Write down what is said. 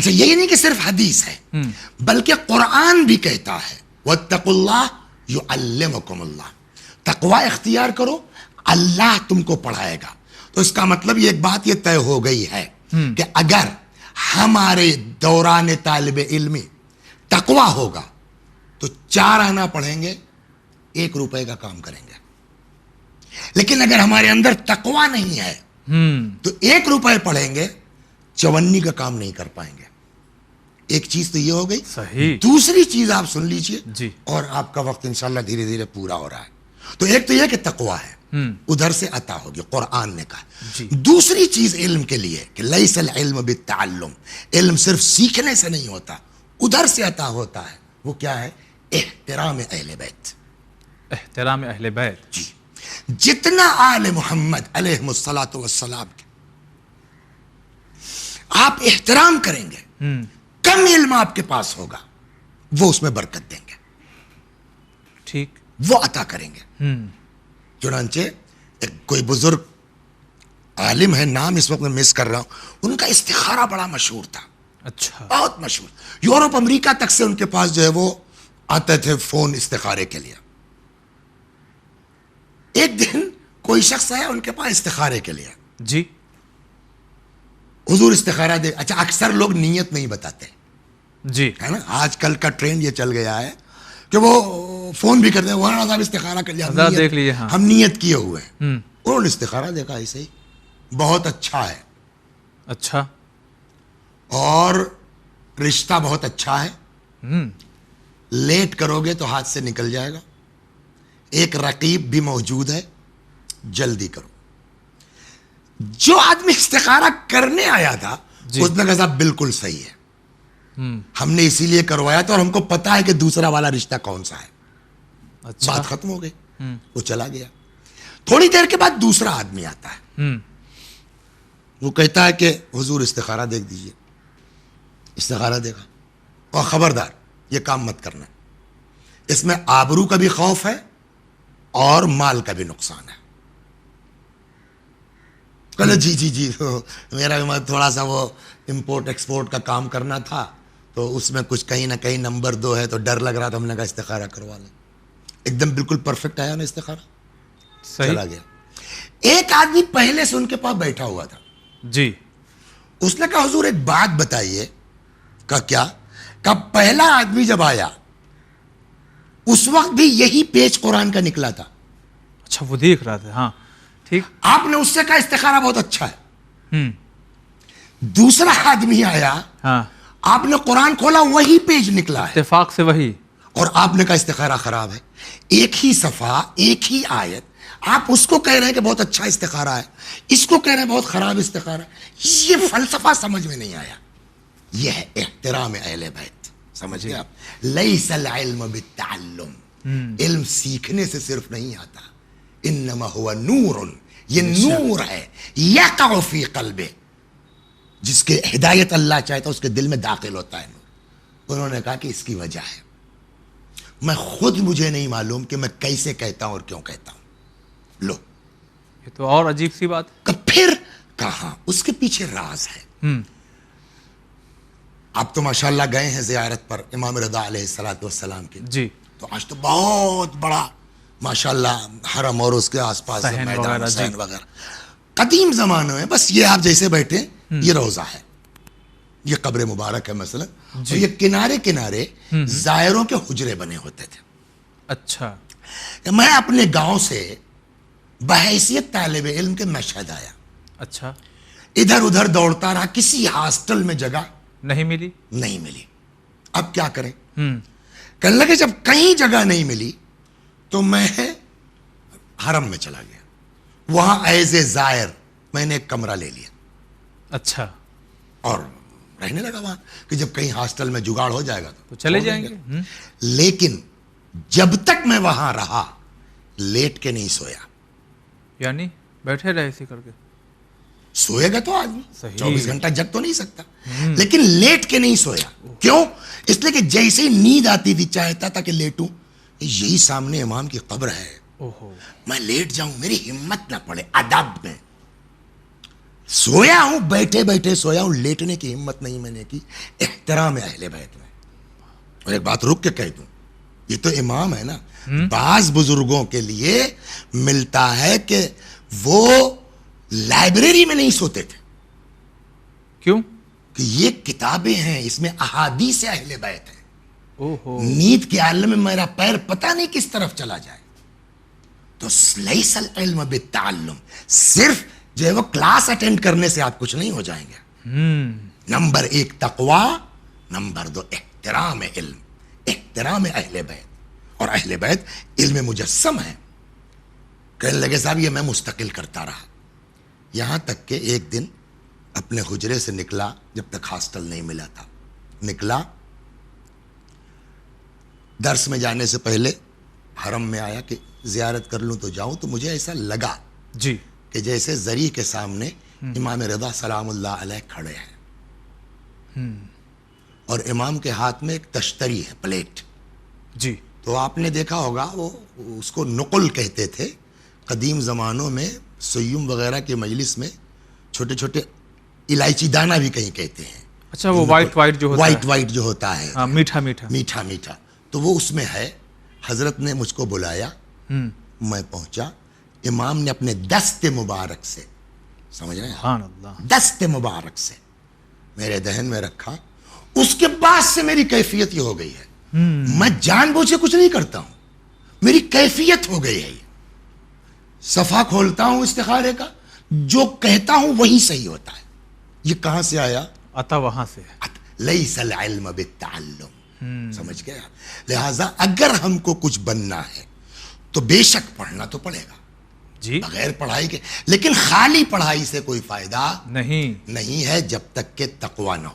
اچھا یہی نہیں کہ صرف حدیث ہے بلکہ قرآن بھی کہتا ہے واتقوا اللہ یعلمکم اللہ، تقوی اختیار کرو اللہ تم کو پڑھائے گا. تو اس کا مطلب یہ ایک بات یہ طے ہو گئی ہے کہ اگر ہمارے دوران طالب علمی تقوی ہوگا تو 4 آنا پڑھیں گے 1 روپے کا کام کریں گے. لیکن اگر ہمارے اندر تقوی نہیں ہے تو 1 روپے پڑھیں گے 54 کا کام نہیں کر پائیں گے. ایک چیز تو یہ ہو گئی. صحیح. دوسری چیز آپ سن لیجئے جی. اور آپ کا وقت انشاءاللہ دھیرے دھیرے پورا ہو رہا ہے. تو ایک تو یہ کہ تقوی ہے ادھر سے عطا ہوگی قرآن نے کہا. جی. دوسری چیز علم کے لیے کہ لیس العلم بالتعلم، علم صرف سیکھنے سے نہیں ہوتا ادھر سے عطا ہوتا ہے. وہ کیا ہے؟ احترام اہل بیت. احترام اہل بیت. جی. جتنا آل محمد علیہ الصلاۃ والسلام کے آپ احترام کریں گے کم علم آپ کے پاس ہوگا وہ اس میں برکت دیں گے، ٹھیک، وہ عطا کریں گے. چنانچہ ایک کوئی بزرگ عالم ہے، نام اس وقت میں مس کر رہا ہوں، ان کا استخارہ بڑا مشہور تھا. اچھا. بہت مشہور. یورپ امریکہ تک سے ان کے پاس جو ہے وہ آتے تھے فون استخارے کے لیے. ایک دن کوئی شخص آیا ان کے پاس استخارے کے لیے. جی. حضور استخارہ دے. اچھا اکثر لوگ نیت نہیں بتاتے جی ہے نا، آج کل کا ٹرینڈ یہ چل گیا ہے کہ وہ فون بھی کرتے ہیں مولانا صاحب استخارہ کر لیا، دیکھ لیجیے. ہاں. ہم نیت کیے ہوئے ہیں. انہوں نے استخارہ دیکھا ایسے ہی بہت اچھا ہے اچھا اور رشتہ بہت اچھا ہے، لیٹ کرو گے تو ہاتھ سے نکل جائے گا، ایک رقیب بھی موجود ہے، جلدی کرو. جو آدمی استخارہ کرنے آیا تھا اس نے کہا صاحب بالکل صحیح ہے، ہم نے اسی لیے کروایا تھا اور ہم کو پتا ہے کہ دوسرا والا رشتہ کون سا ہے. اچھا. بات ختم ہو گئی. وہ چلا گیا. تھوڑی دیر کے بعد دوسرا آدمی آتا ہے، وہ کہتا ہے کہ حضور استخارہ دیکھ دیجئے. استخارہ دیکھا اور خبردار یہ کام مت کرنا، اس میں آبرو کا بھی خوف ہے اور مال کا بھی نقصان ہے. کہا جی جی جی میرا تھوڑا سا وہ امپورٹ ایکسپورٹ کا کام کرنا تھا تو اس میں کچھ کہیں نہ کہیں نمبر 2 ہے تو ڈر لگ رہا تھا، ہم نے کہا استخارہ کروا لیں. ایک دم بالکل پرفیکٹ آیا نا استخارہ، چلا گیا. ایک آدمی پہلے سے ان کے پاس بیٹھا ہوا تھا. جی. اس نے کہا حضور ایک بات بتائیے. کہا کیا؟ کہا پہلا آدمی جب آیا اس وقت بھی یہی پیج قرآن کا نکلا تھا. اچھا وہ دیکھ رہا تھا. ہاں ٹھیک. آپ نے اس سے کہا استخارہ بہت اچھا ہے. دوسرا آدمی آیا، ہاں آپ نے قرآن کھولا وہی پیج نکلا ہے، اتفاق سے وہی، اور آپ نے کہا استخارہ خراب ہے. ایک ہی صفحہ ایک ہی آیت، آپ اس کو کہہ رہے ہیں کہ بہت اچھا استخارہ ہے، اس کو کہہ رہے ہیں بہت خراب استخارہ ہے. یہ فلسفہ سمجھ میں نہیں آیا. یہ ہے احترام اہل بیت. سمجھ گئے آپ؟ لیس العلم بالتعلم، علم سیکھنے سے صرف نہیں آتا، انما ہوا نور، یہ نور ہے یقع فی قلبہ، جس کے ہدایت اللہ چاہتا ہے اس کے دل میں داخل ہوتا ہے. انہوں نے کہا کہ اس کی وجہ ہے میں خود مجھے نہیں معلوم کہ میں کیسے کہتا ہوں اور کیوں کہتا ہوں. لو یہ تو اور عجیب سی بات ہے. پھر کہاں اس کے پیچھے راز ہے. آپ تو ماشاءاللہ گئے ہیں زیارت پر امام رضا علیہ الصلوۃ والسلام کی. جی. تو آج تو بہت بڑا ماشاءاللہ حرم اور اس کے آس پاس میدان حسین وغیرہ. قدیم زمانوں میں بس یہ آپ جیسے بیٹھے یہ روضہ ہے، یہ قبر مبارک ہے مثلا، اور یہ کنارے کنارے زائروں کے حجرے بنے ہوتے تھے. اچھا. میں اپنے گاؤں سے بحیثیت طالب علم کے مشہد آیا. اچھا. ادھر ادھر دوڑتا رہا، کسی ہاسٹل میں جگہ نہیں ملی. نہیں ملی. اب کیا کریں؟ کہنے لگے جب کہیں جگہ نہیں ملی تو میں حرم میں چلا گیا، وہاں ایز اے زائر میں نے ایک کمرہ لے لیا. اچھا. اور رہنے لگا وہاں کہ جب کہیں ہاسٹل میں جگاڑ ہو جائے گا تو چلے جائیں گے. لیکن جب تک میں وہاں رہا لیٹ کے نہیں سویا. یعنی بیٹھے رہے اسی کر کے. سوئے گا تو آدمی 24 گھنٹہ جگ تو نہیں سکتا، لیکن لیٹ کے نہیں سویا. کیوں؟ اس لیے کہ جیسے ہی نیند آتی تھی چاہتا تھا کہ لیٹوں، یہی سامنے امام کی قبر ہے، میں لیٹ جاؤں، میری ہمت نہ پڑے. ادب میں سویا ہوں, بیٹھے بیٹھے سویا ہوں, لیٹنے کی ہمت نہیں میں نے کی. احترام اہل بیت میں. اور ایک بات رک کے کہہ دوں, یہ تو امام ہے نا, بعض بزرگوں کے لیے ملتا ہے کہ وہ لائبریری میں نہیں سوتے تھے. کیوں؟ کہ یہ کتابیں ہیں, اس میں احادیث اہل بیت ہیں. اوہو, نیند کے عالم میں میرا پیر پتہ نہیں کس طرف چلا جائے. تو لیس العلم بالتعلم, صرف جو ہے وہ کلاس اٹینڈ کرنے سے آپ کچھ نہیں ہو جائیں گے. نمبر 1 تقوی, نمبر 2 احترام علم, احترام اہل بیت. اور اہل بیت علم مجسم ہے. کہنے لگے صاحب یہ میں مستقل کرتا رہا, یہاں تک کہ ایک دن اپنے حجرے سے نکلا, جب تک ہاسٹل نہیں ملا تھا, نکلا, درس میں جانے سے پہلے حرم میں آیا کہ زیارت کر لوں تو جاؤں. تو مجھے ایسا لگا جی, کہ جیسے زری کے سامنے امام رضا سلام اللہ علیہ کھڑے ہیں, اور امام کے ہاتھ میں ایک تشتری ہے, پلیٹ. جی, تو آپ نے دیکھا ہوگا وہ اس کو نقل کہتے تھے قدیم زمانوں میں. سیم وغیرہ کے مجلس میں چھوٹے چھوٹے الائچی دانہ بھی کہیں کہتے ہیں. اچھا, وہ وائٹ وائٹ جو ہوتا ہے, وائٹ وائٹ جو ہوتا ہے, ہاں, میٹھا میٹھا. میٹھا میٹھا, تو وہ اس میں ہے. حضرت نے مجھ کو بلایا, میں پہنچا. امام نے اپنے دست مبارک سے, سمجھ رہے ہیں, سبحان اللہ, دست مبارک سے میرے دہن میں رکھا. اس کے بعد سے میری کیفیت یہ ہو گئی ہے, میں جان بوجھ کے کچھ نہیں کرتا ہوں, میری کیفیت ہو گئی ہے. صفحہ کھولتا ہوں استخارے کا, جو کہتا ہوں وہی صحیح ہوتا ہے. یہ کہاں سے آیا؟ آتا وہاں سے. لیس العلم بالتعلم, سمجھ گیا. لہذا اگر ہم کو کچھ بننا ہے تو بے شک پڑھنا تو پڑے گا, جی, بغیر پڑھائی کے. لیکن خالی پڑھائی سے کوئی فائدہ نہیں نہیں ہے جب تک کہ تقوی نہ ہو.